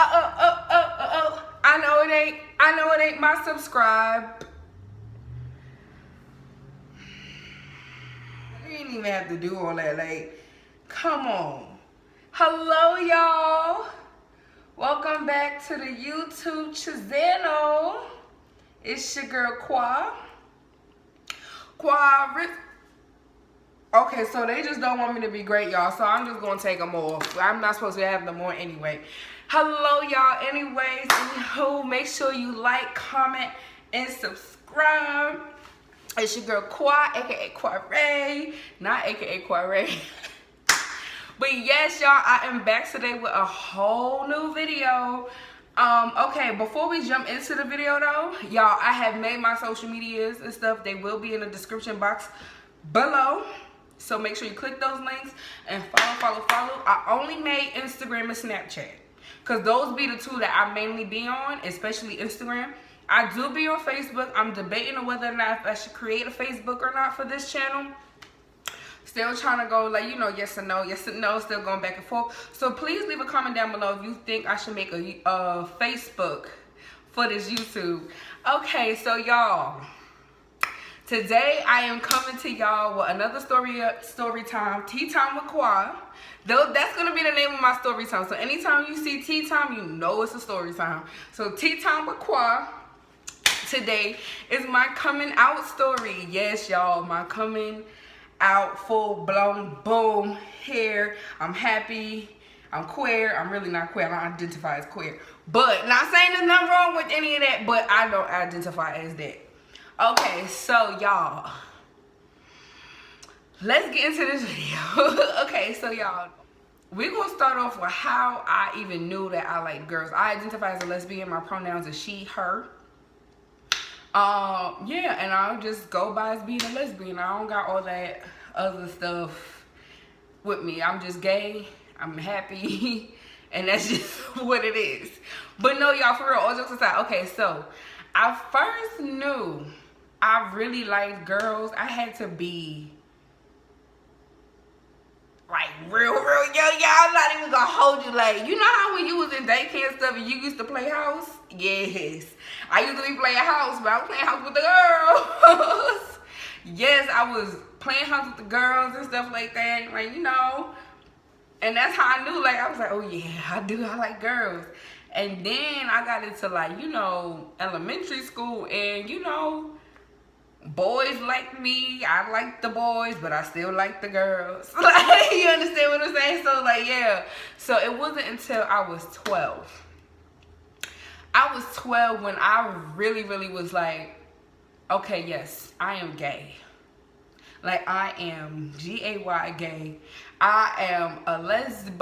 I know it ain't my subscribe. You didn't even have to do all that. Like, come on. Hello, y'all. Welcome back to the YouTube channel. It's your girl Qua. Okay, so they just don't want me to be great, y'all. So I'm just gonna take them off. I'm not supposed to have them on anyway. Hello, y'all. Anyways, make sure you like, comment, and subscribe. It's your girl Qua, aka Quaray, not aka Quaray. But yes, y'all, I am back today with a whole new video. Okay, before we jump into the video though, y'all, I have made my social medias and stuff. They will be in the description box below. So make sure you click those links and follow. I only made Instagram and Snapchat, because those be the two that I mainly be on, especially Instagram. I do be on Facebook. I'm debating on whether or not if I should create a Facebook or not for this channel. Still trying to go, like, you know, yes and no, still going back and forth. So please leave a comment down below if you think I should make a Facebook for this YouTube. Okay, so y'all, today I am coming to y'all with another story time, Tea Time with Qua. Though that's gonna be the name of my story time. So anytime you see Tea Time, you know it's a story time. So Tea Time with Qua today is my coming out story. Yes, y'all, my coming out, full blown, boom, here. I'm happy. I'm queer. I'm really not queer. I don't identify as queer. But not saying there's nothing wrong with any of that, but I don't identify as that. Okay, so y'all, let's get into this video. Okay, so y'all, we're gonna start off with how I even knew that I like girls. I identify as a lesbian. My pronouns are she, her. Yeah, and I'll just go by as being a lesbian. I don't got all that other stuff with me. I'm just gay. I'm happy. And that's just what it is. But no, y'all, for real, all jokes aside. Okay, so I first knew I really liked girls. I had to be like real young, y'all. I'm not even gonna hold you. Like, you know how when you was in daycare and stuff and you used to play house? Yes. I used to be playing house, but I was playing house with the girls. Yes, I was playing house with the girls and stuff like that. Like, you know. And that's how I knew, like, I was like, oh yeah, I like girls. And then I got into, like, you know, elementary school, and, you know, boys like me. I like the boys, but I still like the girls. Like, you understand what I'm saying? So, like, yeah. So it wasn't until I was 12. I was 12 when I really was like, okay, yes, I am gay. Like, I am G-A-Y gay. I am a lesbian.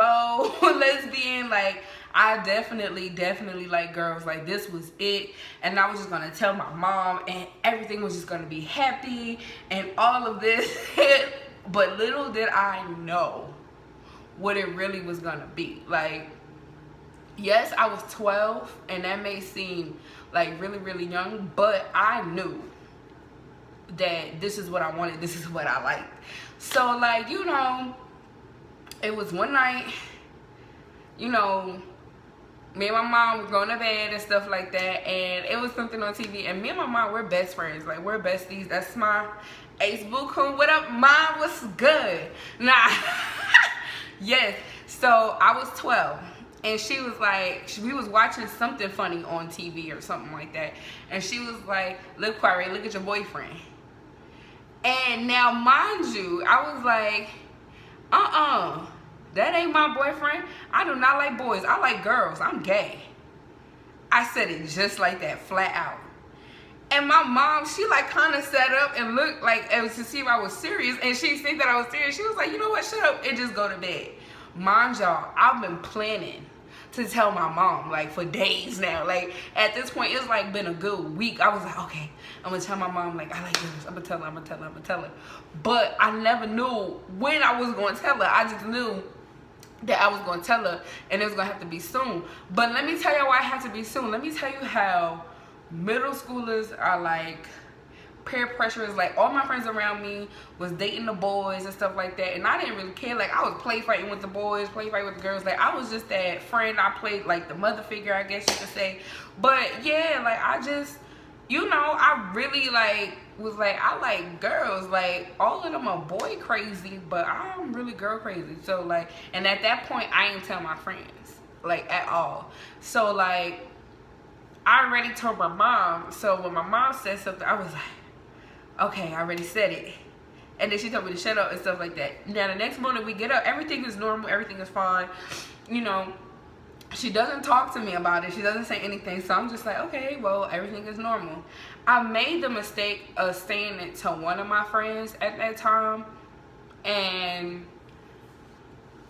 Like, I definitely like girls. Like, this was it. And I was just gonna tell my mom, and everything was just gonna be happy and all of this. But little did I know what it really was gonna be. Like, yes, I was 12, and that may seem like really young, but I knew that this is what I wanted, this is what I liked. So, like, you know, it was one night, you know, me and my mom were going to bed and stuff like that, and it was something on TV, and me and my mom, we're best friends. Like, we're besties. That's my ace boo coon. What up, mom? What's good? Nah. Yes. So I was 12, and she was like, we was watching something funny on TV or something like that, and she was like, look, Quarry, look at your boyfriend. And now, mind you, I was like, that ain't my boyfriend. I do not like boys. I like girls. I'm gay. I said it just like that, flat out. And my mom, she like kind of sat up and looked like to see if I was serious. And she seen that I was serious. She was like, you know what, shut up and just go to bed. Mind y'all, I've been planning to tell my mom, like, for days now. Like, at this point, it's like been a good week. I was like, okay, I'm gonna tell my mom, like, I like girls. I'm gonna tell her. But I never knew when I was gonna tell her. I just knew that I was gonna tell her, and it was gonna have to be soon. But let me tell you why it had to be soon. Let me tell you how middle schoolers are like peer pressure is like all my friends around me was dating the boys and stuff like that, and I didn't really care. Like, I was play fighting with the boys, play fighting with the girls. Like, I was just that friend. I played like the mother figure, I guess you could say. But yeah, like, I just, you know, I really like was like, I like girls. Like, all of them are boy crazy, but I'm really girl crazy. So like, and at that point I ain't tell my friends like at all. So like, I already told my mom. So when my mom said something, I was like, okay, I already said it. And then she told me to shut up and stuff like that. Now the next morning we get up, everything is normal, everything is fine. You know, she doesn't talk to me about it. She doesn't say anything. So I'm just like, okay, well, everything is normal. I made the mistake of saying it to one of my friends at that time. And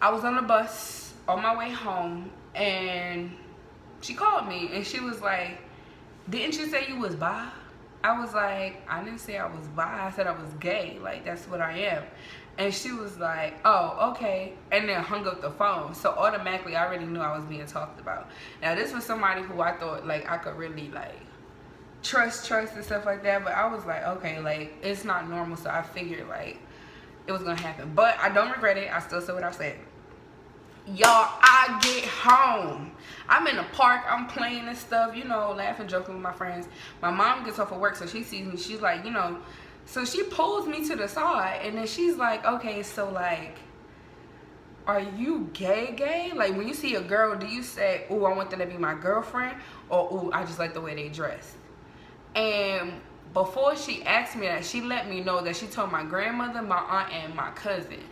I was on the bus on my way home, and she called me and she was like, didn't you say you was bi? I was like, I didn't say I was bi. I said I was gay. Like, that's what I am. And she was like, oh, okay. And then hung up the phone. So automatically, I already knew I was being talked about. Now, this was somebody who I thought, like, I could really, like, trust and stuff like that. But I was like, okay, like, it's not normal. So I figured, like, it was going to happen. But I don't regret it. I still said what I said. Y'all, I get home. I'm in the park. I'm playing and stuff, you know, laughing, joking with my friends. My mom gets off of work, so she sees me. She's like, you know, so she pulls me to the side, and then she's like, okay, so like, are you gay? Like, when you see a girl, do you say, oh, I want them to be my girlfriend, or oh, I just like the way they dress? And before she asked me that, she let me know that she told my grandmother, my aunt, and my cousin.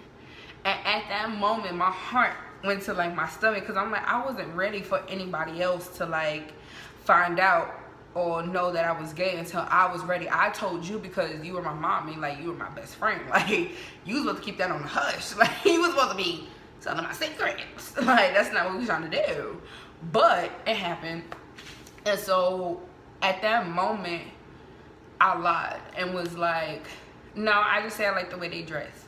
And at that moment, my heart went to like my stomach, because I'm like, I wasn't ready for anybody else to like find out or know that I was gay until I was ready. I told you because you were my mommy, like, you were my best friend. Like, you was supposed to keep that on the hush. Like, you was supposed to be telling my secrets. Like, that's not what we trying to do. But it happened. And so at that moment, I lied and was like, no, I just said I like the way they dress.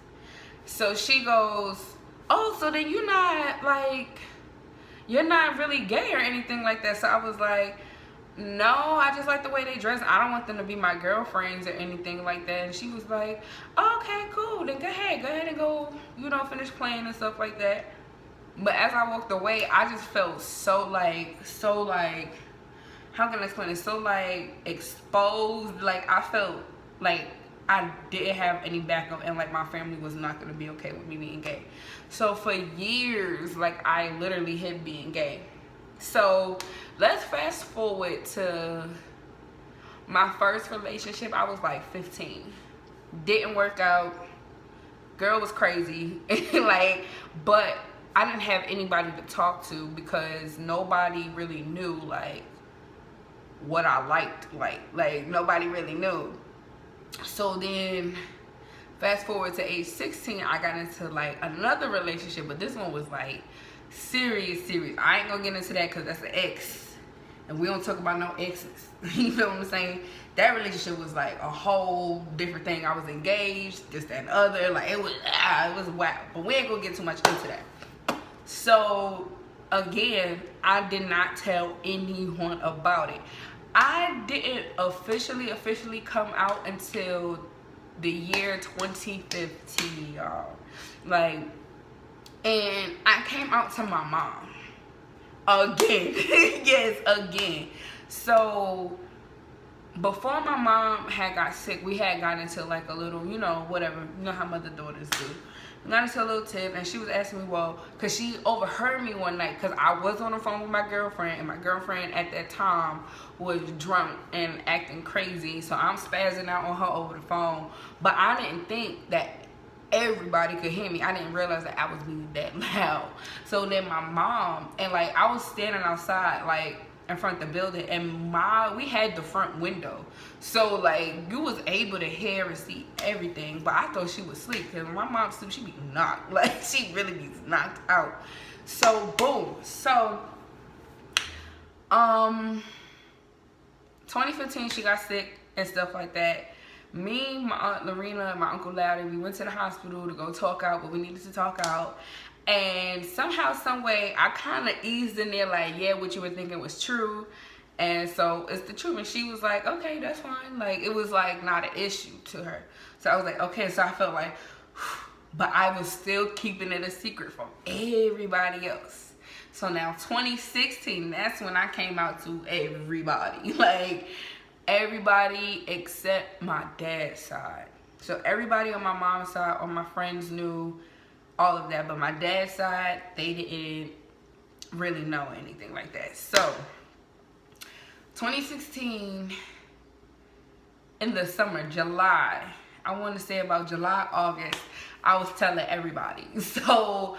So she goes, oh, so then you're not really gay or anything like that. So I was like, no, I just like the way they dress. I don't want them to be my girlfriends or anything like that. And she was like, oh, okay, cool, then go ahead and go, you know, finish playing and stuff like that. But as I walked away, I just felt so like, how can I explain it? So like exposed. Like, I felt like I didn't have any backup, and like my family was not going to be okay with me being gay. So for years, like, I literally hid being gay. So let's fast forward to my first relationship. I was like 15. Didn't work out. Girl was crazy. Like, but I didn't have anybody to talk to because nobody really knew like what I liked. Like nobody really knew. So then fast forward to age 16, I got into like another relationship, but this one was like serious. I ain't gonna get into that because that's an ex, and we don't talk about no exes. You feel what I'm saying? That relationship was like a whole different thing. I was engaged, this, that, and other. Like, it was wow. But we ain't gonna get too much into that. So again, I did not tell anyone about it. I didn't officially come out until the year 2015, y'all. Like, and I came out to my mom again. Yes, again. So before my mom had got sick, we had gotten into like a little, you know, whatever, you know how mother daughters do. We got into a little tip, and she was asking me, well, because she overheard me one night, because I was on the phone with my girlfriend, and my girlfriend at that time was drunk and acting crazy, so I'm spazzing out on her over the phone. But I didn't think that everybody could hear me. I didn't realize that I was being that loud. So then my mom, and like, I was standing outside like in front of the building, and we had the front window, so like you was able to hear and see everything. But I thought she was asleep, because when my mom sleep, she be knocked, like she really be knocked out. So boom. So 2015, she got sick and stuff like that. Me, my aunt Lorena, and my uncle Larry, we went to the hospital to go talk out what we needed to talk out. And somehow, some way, I kind of eased in there like, yeah, what you were thinking was true. And so it's the truth. And she was like, okay, that's fine. Like, it was like not an issue to her. So I was like, okay. So I felt like, but I was still keeping it a secret from everybody else. So now 2016, that's when I came out to everybody. Like, everybody except my dad's side. So everybody on my mom's side, all my friends knew all of that. But my dad's side, they didn't really know anything like that. So 2016, in the summer, July, I want to say about July, August, I was telling everybody. So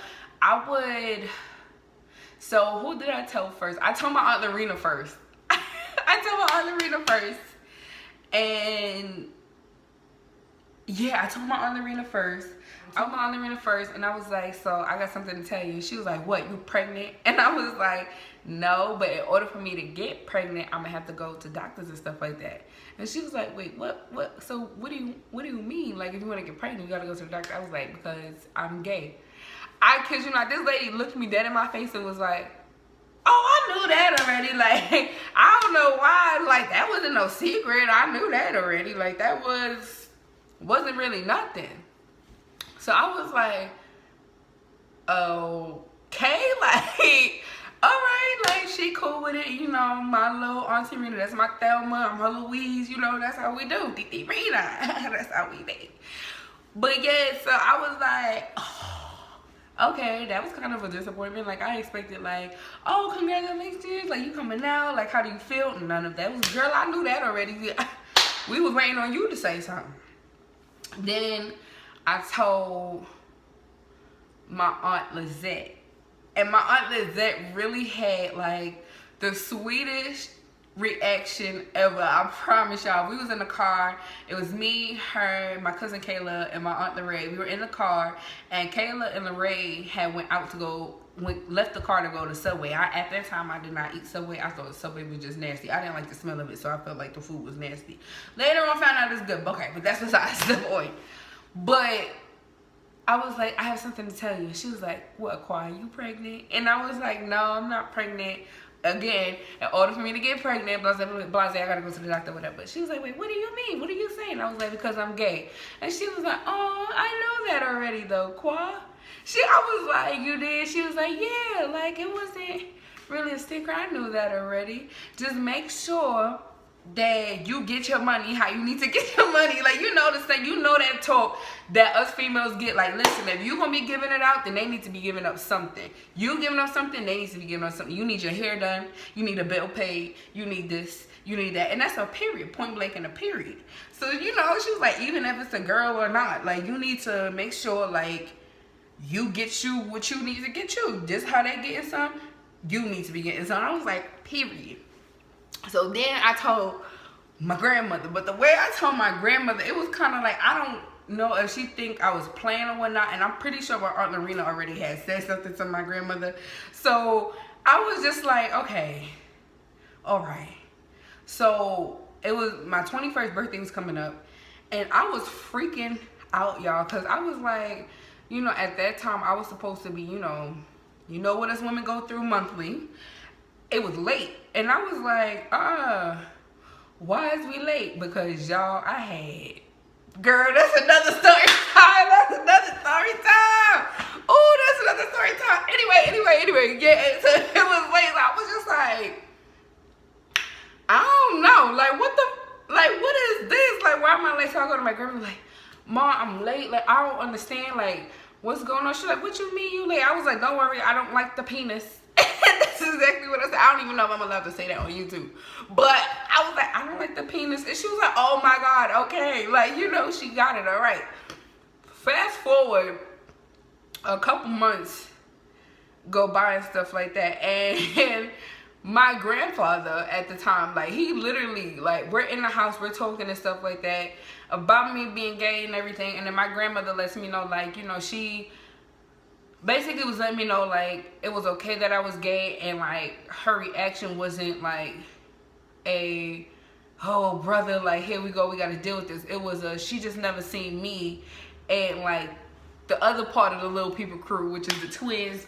who did I tell first? I told my Aunt Lorena first. I told my Aunt Lorena first. And yeah, I told my Aunt Lorena first. And I was like, so I got something to tell you. She was like, what, you pregnant? And I was like, no, but in order for me to get pregnant, I'm gonna have to go to doctors and stuff like that. And she was like, wait, what? So what do you mean? Like, if you want to get pregnant, you gotta go to the doctor. I was like, because I'm gay. I kid you not, this lady looked me dead in my face and was like, oh, I knew that already. Like, I don't know why. Like, that wasn't no secret. I knew that already. Like, that wasn't really nothing. So I was like, okay, like, all right, like, she cool with it, you know, my little Auntie Rena, that's my Thelma, I'm her Louise, you know, that's how we do, Titi Rena, that's how we be. But yeah, so I was like, oh, okay, that was kind of a disappointment. Like, I expected, like, oh, congratulations, like, you coming out, like, how do you feel? None of that was, girl, I knew that already. We was waiting on you to say something. Then I told my Aunt Lizette. And my Aunt Lizette really had, like, the sweetest reaction ever. I promise y'all. We was in the car. It was me, her, my cousin Kayla, and my Aunt Lorraine. We were in the car, and Kayla and Lorraine had left the car to go to Subway. At that time, I did not eat Subway. I thought Subway was just nasty. I didn't like the smell of it, so I felt like the food was nasty. Later on, I found out it's good. Okay, but that's besides the point. But I was like, I have something to tell you. She was like, what, Kwa, you pregnant? And I was like, no, I'm not pregnant. Again, in order for me to get pregnant, blase, I gotta go to the doctor, whatever. But she was like, wait, what do you mean? What are you saying? I was like, because I'm gay. And she was like, oh, I know that already though, Kwa. I was like, you did? She was like, yeah, like, it wasn't really a secret. I knew that already. Just make sure that you get your money how you need to get your money. Like, you know the thing, you know that talk that us females get. Like, listen, if you gonna be giving it out, then they need to be giving up something. You giving up something, they need to be giving up something. You need your hair done, you need a bill paid, you need this, you need that. And that's a period, point blank in a period. So, you know, she was like, even if it's a girl or not, like, you need to make sure, like, you get you what you need to get you. Just how they getting some, you need to be getting some. I was like, period. So then I told my grandmother, but the way I told my grandmother, it was kind of like, I don't know if she think I was playing or whatnot, and I'm pretty sure my Aunt Lorena already had said something to my grandmother. So I was just like, okay, all right. So it was my 21st birthday was coming up, and I was freaking out, y'all, because I was like, you know, at that time I was supposed to be, you know what us women go through monthly. It was late, and I was like, why is we late? Because y'all, I had, girl, that's another story time. That's another story time. Oh, that's another story time. Anyway, yeah, so it was late. I was just like, I don't know, like, what is this? Like, why am I late? So I go to my grandma, like, Mom, I'm late. Like, I don't understand, like, what's going on? She's like, what you mean you late? I was like, don't worry, I don't like the penis. That's exactly what I said. I don't even know if I'm allowed to say that on YouTube. But I was like, I don't like the penis. And she was like, oh my God, okay. Like, you know, she got it all right. Fast forward a couple months go by and stuff like that. And my grandfather at the time, like, he literally, like, we're in the house, we're talking and stuff like that about me being gay and everything. And then my grandmother lets me know, like, you know, she basically was letting me know, like, it was okay that I was gay, and, like, her reaction wasn't like a, oh brother, like, here we go, we gotta deal with this. It was a, she just never seen me and, like, the other part of the Little People crew, which is the twins,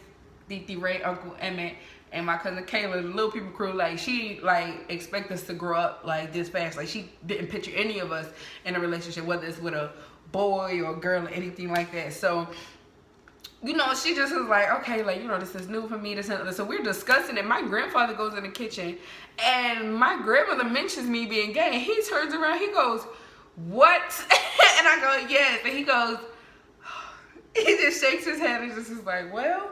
Titi Ray, Uncle Emmett, And my cousin Kayla, the little people crew, like, she, like, expect us to grow up, like, this fast. Like, she didn't picture any of us in a relationship, whether it's with a boy or a girl or anything like that. So, you know, she just was like, okay, like, you know, this is new for me, this and that. So we're discussing it. My grandfather goes in the kitchen, and my grandmother mentions me being gay. And he turns around, he goes, what? And I go, yes. And he goes, he just shakes his head and just is like, well.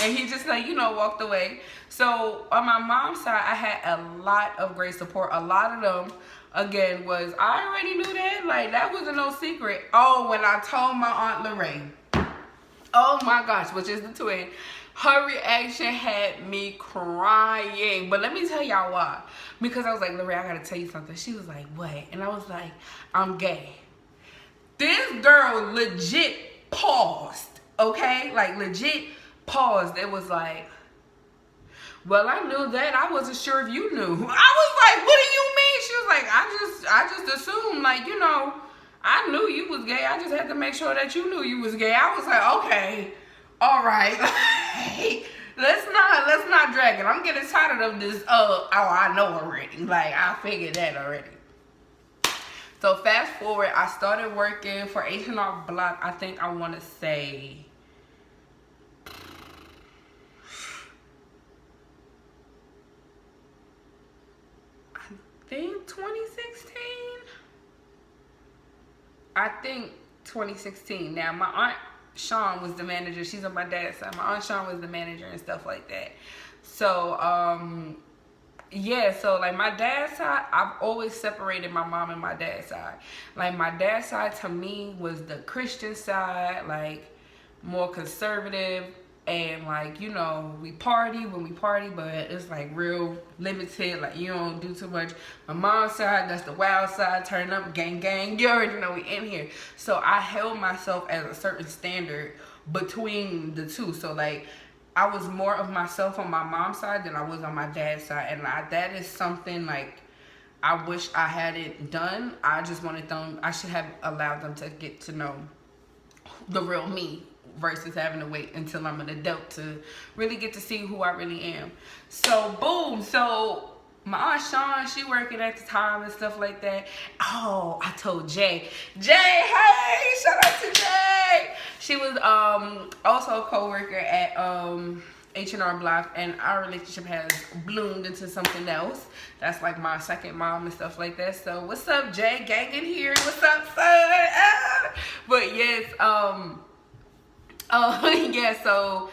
And he just, like, you know, walked away. So on my mom's side, I had a lot of great support. A lot of them, again, was, I already knew that. Like, that wasn't no secret. Oh, when I told my Aunt Lorraine, oh my gosh, which is the twin, her reaction had me crying. But let me tell y'all why. Because I was like, Lorraine, I gotta tell you something. She was like, what? And I was like, I'm gay. This girl legit paused, okay? Like, legit paused. It was like, well, I knew that. I wasn't sure if you knew. I was like, what do you mean? She was like, I just assumed, like, you know, I knew you was gay. I just had to make sure that you knew you was gay. I was like, okay, all right. let's not drag it. I'm getting tired of this. Oh, I know already. Like, I figured that already. So fast forward, I started working for H&R Block. I think I want to say, I think 2016. I think 2016. Now, my Aunt Sean was the manager. She's on my dad's side. My Aunt Sean was the manager and stuff like that. So, yeah, so, like, my dad's side, I've always separated my mom and my dad's side. Like, my dad's side, to me, was the Christian side, like, more conservative. And, like, you know, we party when we party, but it's, like, real limited. Like, you don't do too much. My mom's side, that's the wild side. Turn up, gang, gang. You already know we in here. So, I held myself as a certain standard between the two. So, like, I was more of myself on my mom's side than I was on my dad's side. And that is something, like, I wish I had it done. I just wanted them, I should have allowed them to get to know the real me, versus having to wait until I'm an adult to really get to see who I really am. So, boom. So, my Aunt Sean, she working at the time and stuff like that. Oh, I told Jay. Jay, hey, shout out to Jay. She was also a co-worker at H&R Block, and our relationship has bloomed into something else. That's like my second mom and stuff like that. So, what's up, Jay? Gang in here. What's up, son? Ah. But yes, yeah, so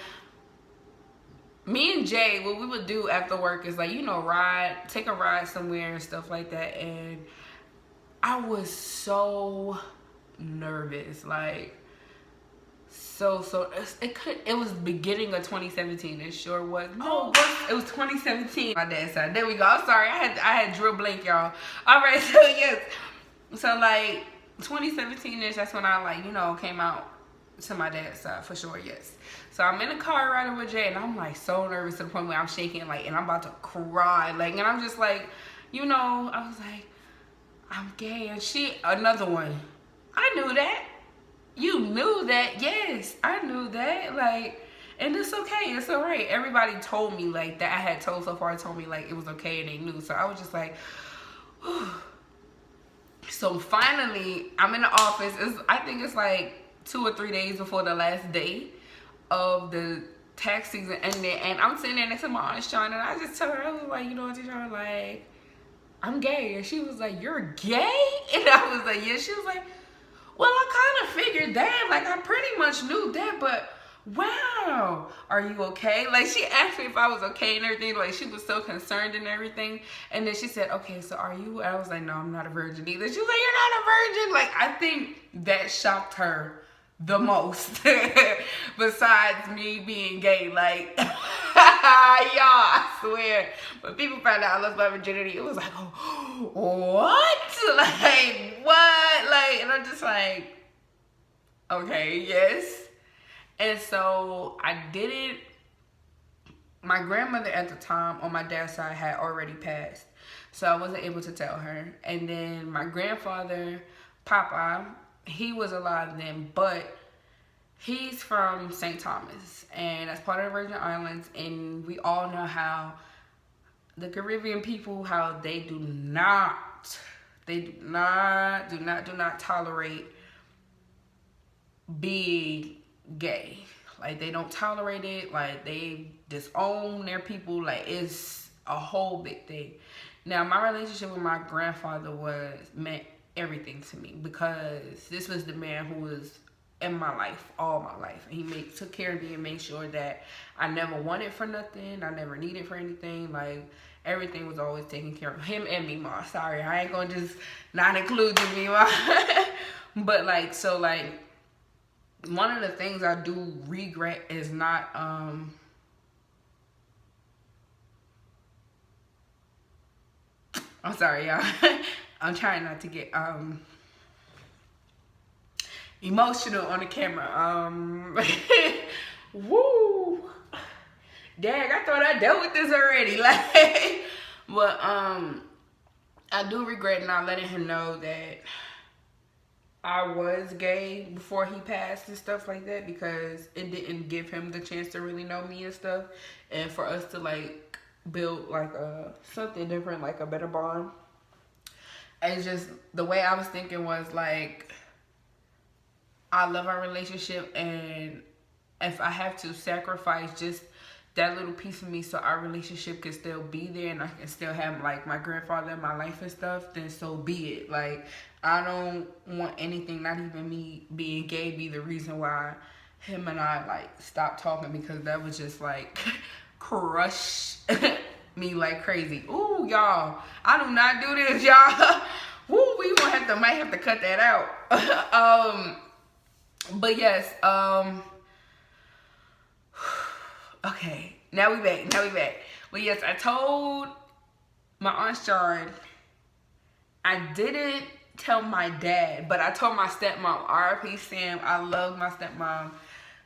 me and Jay, what we would do after work is, like, you know, take a ride somewhere and stuff like that. And I was so nervous, like, it was beginning of 2017. It sure was. No, it was 2017. My dad's side. There we go. I'm sorry. I had drill blank, y'all. All right, so yes. So, like, 2017-ish, that's when I, like, you know, came out to my dad's side, for sure, yes. So I'm in the car riding with Jay, and I'm, like, so nervous to the point where I'm shaking, like, and I'm about to cry, like, and I'm just like, you know, I was like, I'm gay, and another one, I knew that. You knew that? Yes, I knew that, like, and it's okay, it's all right. Everybody told me, like, that I had told so far, told me, like, it was okay, and they knew, so I was just like, whew. So finally, I'm in the office. I think it's, like, 2 or 3 days before the last day of the tax season ended, and I'm sitting there next to my Aunt Sean, and I just told her, I was like, you know, Auntie Sean, like, I'm gay. And she was like, you're gay? And I was like, yeah. She was like, well, I kind of figured that. Like, I pretty much knew that, but wow, are you okay? Like, she asked me if I was okay and everything. Like, she was so concerned and everything. And then she said, okay, so are you? And I was like, no, I'm not a virgin either. She was like, you're not a virgin. Like, I think that shocked her the most, besides me being gay. Like, y'all, I swear, when people found out I lost my virginity, it was like, oh, what? Like, what? Like, and I'm just like, okay, yes. And so I did it. My grandmother at the time on my dad's side had already passed, so I wasn't able to tell her. And then my grandfather, Papa, he was alive then, but He's from St. Thomas, and that's part of the Virgin Islands, and we all know how the Caribbean people, how they do not tolerate being gay. Like, they don't tolerate it. Like, they disown their people. Like, it's a whole big thing. Now, my relationship with my grandfather meant everything to me, because this was the man who was in my life all my life. And he took care of me and made sure that I never wanted for nothing. I never needed for anything. Like, everything was always taken care of. Him and me, Ma. Sorry, I ain't gonna just not include you, me, Ma. But like, so like, one of the things I do regret is not I'm sorry, y'all. I'm trying not to get emotional on the camera. Woo. Dang, I thought I dealt with this already. Like, but I do regret not letting him know that I was gay before he passed and stuff like that, because it didn't give him the chance to really know me and stuff, and for us to like build like something different, like a better bond. It's just the way I was thinking was like, I love our relationship, and if I have to sacrifice just that little piece of me so our relationship can still be there and I can still have like my grandfather in my life and stuff, then so be it. Like, I don't want anything, not even me being gay, be the reason why him and I like stopped talking, because that was just like crush me like crazy. Ooh, y'all, I do not do this, y'all. Woo, we might have to cut that out. But yes, okay, now we back. But yes, I told my Aunt Sharon. I didn't tell my dad, but I told my stepmom. R.I.P. Sam. I love my stepmom.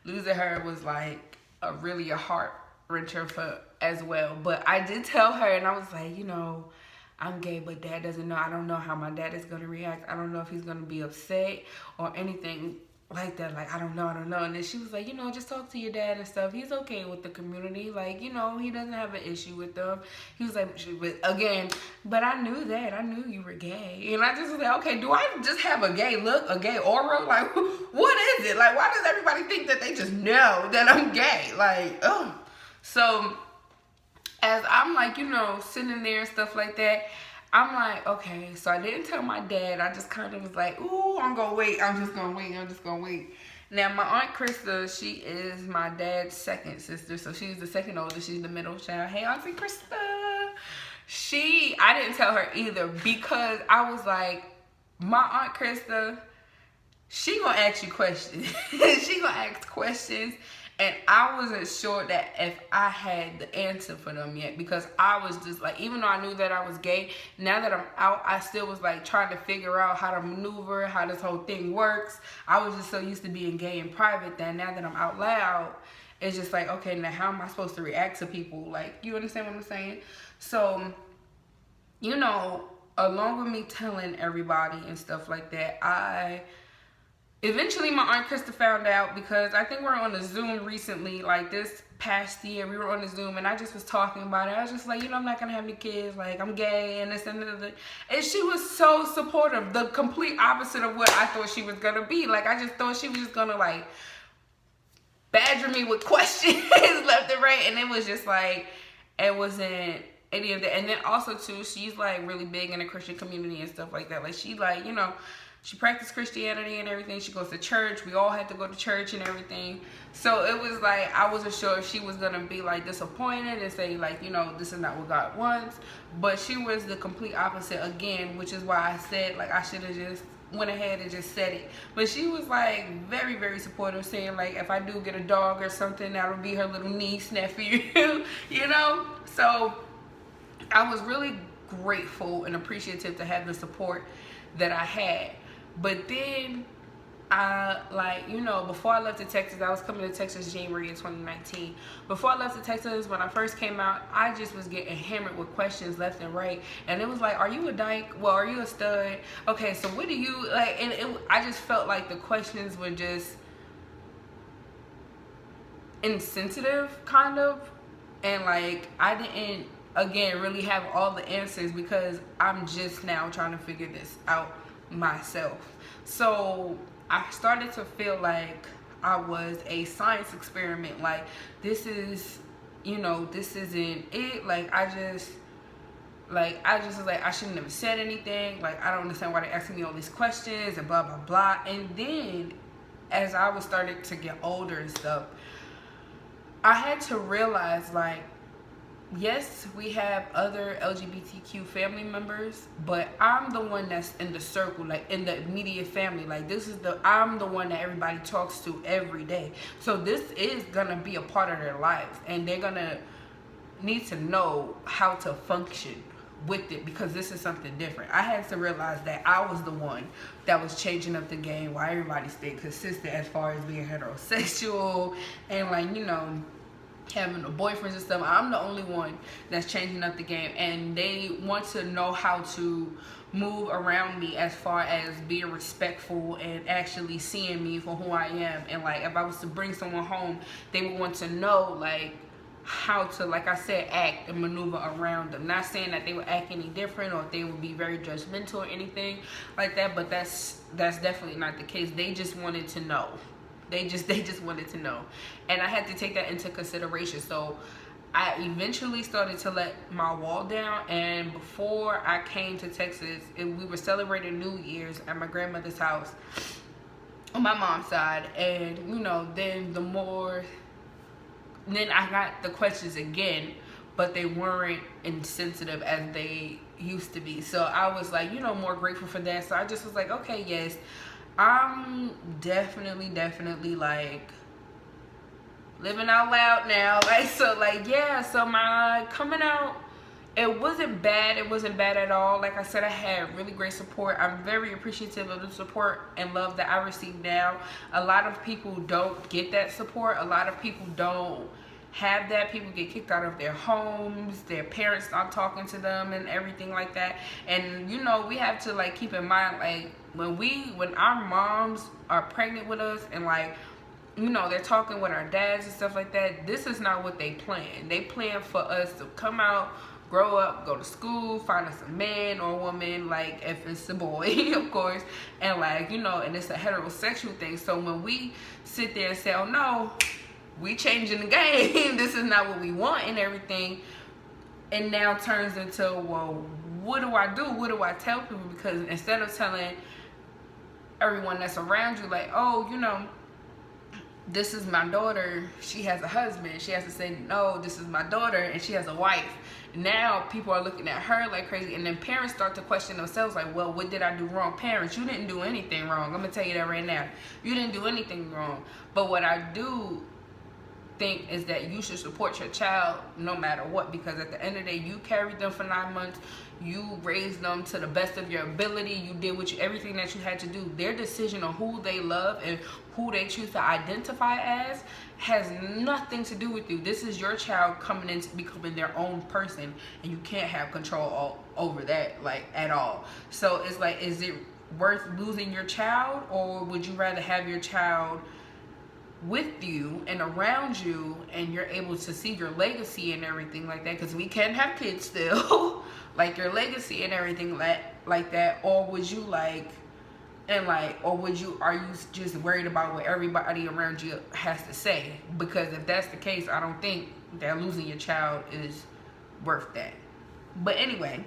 Losing her was like a heart wrencher as well. But I did tell her, and I was like, you know, I'm gay, but dad doesn't know. I don't know how my dad is gonna react. I don't know if he's gonna be upset or anything like that. Like, I don't know. And then she was like, you know, just talk to your dad and stuff. He's okay with the community. Like, you know, he doesn't have an issue with them. He was like, but I knew that. I knew you were gay. And I just was like, okay, do I just have a gay look, a gay aura? Like, what is it? Like, why does everybody think that they just know that I'm gay? Like, oh. So, as I'm like, you know, sitting there and stuff like that, I'm like, okay, so I didn't tell my dad. I just kind of was like, ooh, I'm just gonna wait. Now, my Aunt Krista, she is my dad's second sister, so she's the second oldest. She's the middle child. Hey, Auntie Krista. I didn't tell her either, because I was like, my Aunt Krista, she gonna ask you questions. She gonna ask questions. And I wasn't sure that if I had the answer for them yet, because I was just like, even though I knew that I was gay, now that I'm out, I still was like trying to figure out how to maneuver, how this whole thing works. I was just so used to being gay in private that now that I'm out loud, it's just like, okay, now how am I supposed to react to people? Like, you understand what I'm saying? So, you know, along with me telling everybody and stuff like that, eventually my Aunt Krista found out, because I think we were on a Zoom recently, like this past year, we were on the Zoom, and I just was talking about it. I was just like, you know, I'm not gonna have any kids, like, I'm gay, and this and that. And she was so supportive, the complete opposite of what I thought she was gonna be. Like, I just thought she was just gonna, like, badger me with questions left and right, and it was just like, it wasn't any of that. And then also, too, she's, like, really big in the Christian community and stuff like that. Like, she, like, you know, she practiced Christianity and everything. She goes to church. We all had to go to church and everything. So it was like, I wasn't sure if she was going to be like disappointed and say like, you know, this is not what God wants. But she was the complete opposite again, which is why I said like I should have just went ahead and just said it. But she was like very, very supportive, saying like if I do get a dog or something, that'll be her little niece, nephew, you know? So I was really grateful and appreciative to have the support that I had. But then like, you know, before I left to Texas, I was coming to Texas January of 2019. Before I left to Texas, when I first came out, I just was getting hammered with questions left and right. And it was like, are you a dyke? Well, are you a stud? Okay, so what do you, like, and I just felt like the questions were just insensitive kind of, and like I didn't again really have all the answers because I'm just now trying to figure this out myself. So I started to feel like I was a science experiment. Like, this is, you know, this isn't it. Like, I just was like, I shouldn't have said anything. Like, I don't understand why they're asking me all these questions and blah, blah, blah. And then as I was starting to get older and stuff, I had to realize, like, yes, we have other LGBTQ family members, but I'm the one that's in the circle, like in the immediate family. Like, I'm the one that everybody talks to every day. So this is gonna be a part of their lives, and they're gonna need to know how to function with it, because this is something different. I had to realize that I was the one that was changing up the game while everybody stayed consistent as far as being heterosexual and, like, you know, having the boyfriends and stuff. I'm the only one that's changing up the game, and they want to know how to move around me as far as being respectful and actually seeing me for who I am. And like, if I was to bring someone home, they would want to know, like, how to, like I said, act and maneuver around them. Not saying that they would act any different or if they would be very judgmental or anything like that, but that's definitely not the case. They just wanted to know. They just wanted to know, and I had to take that into consideration. So I eventually started to let my wall down, and before I came to Texas, we were celebrating New Year's at my grandmother's house on my mom's side, and you know, then I got the questions again, but they weren't insensitive as they used to be. So I was like, you know, more grateful for that. So I just was like, okay, yes, I'm definitely like living out loud now. Like, so like, yeah, so my coming out, it wasn't bad. It wasn't bad at all. Like I said, I had really great support. I'm very appreciative of the support and love that I receive now. A lot of people don't get that support. A lot of people don't have that. People get kicked out of their homes, their parents stop talking to them and everything like that. And you know, we have to like keep in mind, like, when our moms are pregnant with us and, like, you know, they're talking with our dads and stuff like that, this is not what they plan. They plan for us to come out, grow up, go to school, find us a man or a woman, like if it's a boy, of course, and like, you know, and it's a heterosexual thing. So when we sit there and say, oh no, we changing the game, this is not what we want and everything, it now turns into, well, what do I do? What do I tell people? Because instead of telling everyone that's around you, like, oh, you know, this is my daughter, she has a husband, she has to say, no, this is my daughter and she has a wife. Now people are looking at her like crazy, and then parents start to question themselves, like, well, what did I do wrong? Parents, you didn't do anything wrong. I'm gonna tell you that right now. You didn't do anything wrong. But what I do think is that you should support your child no matter what, because at the end of the day, you carried them for 9 months, you raised them to the best of your ability, you did everything that you had to do. Their decision on who they love and who they choose to identify as has nothing to do with you. This is your child coming into becoming their own person, and you can't have control over that, like, at all. So it's like, is it worth losing your child, or would you rather have your child with you and around you, and you're able to see your legacy and everything like that, because we can have kids still, like your legacy and everything like that? Or would you are you just worried about what everybody around you has to say? Because if that's the case, I don't think that losing your child is worth that. But anyway,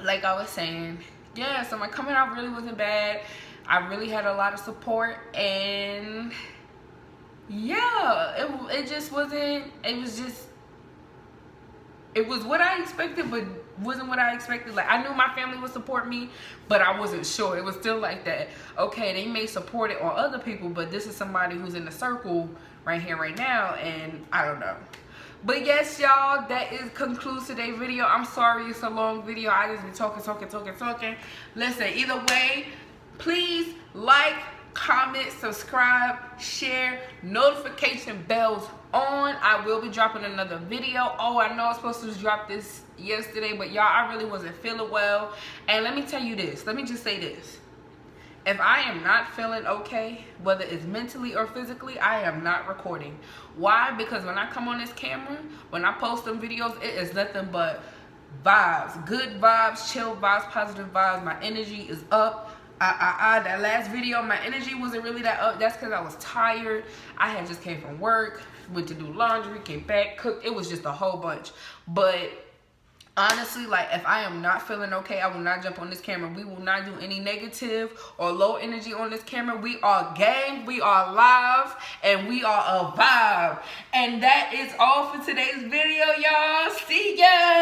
like I was saying, yeah, so my coming out really wasn't bad. I really had a lot of support, and yeah, it just wasn't, it was what I expected, but wasn't what I expected. Like, I knew my family would support me, but I wasn't sure. It was still like that, okay, they may support it on other people, but this is somebody who's in the circle right here, right now, and I don't know. But yes, y'all, that concludes today's video. I'm sorry it's a long video. I just been talking. Listen, either way, please like, comment, subscribe, share, notification bells on. I will be dropping another video. Oh, I know I was supposed to drop this yesterday, but y'all, I really wasn't feeling well. And let me tell you this, let me just say this, if I am not feeling okay, whether it's mentally or physically, I am not recording. Why? Because when I come on this camera, when I post them videos, it is nothing but vibes, good vibes, chill vibes, positive vibes. My energy is up. That last video, my energy wasn't really that up. That's because I was tired. I had just came from work, went to do laundry, came back, cooked. It was just a whole bunch. But honestly, like, if I am not feeling okay, I will not jump on this camera. We will not do any negative or low energy on this camera. We are gang, we are live, and we are a vibe. And that is all for today's video, y'all. See ya!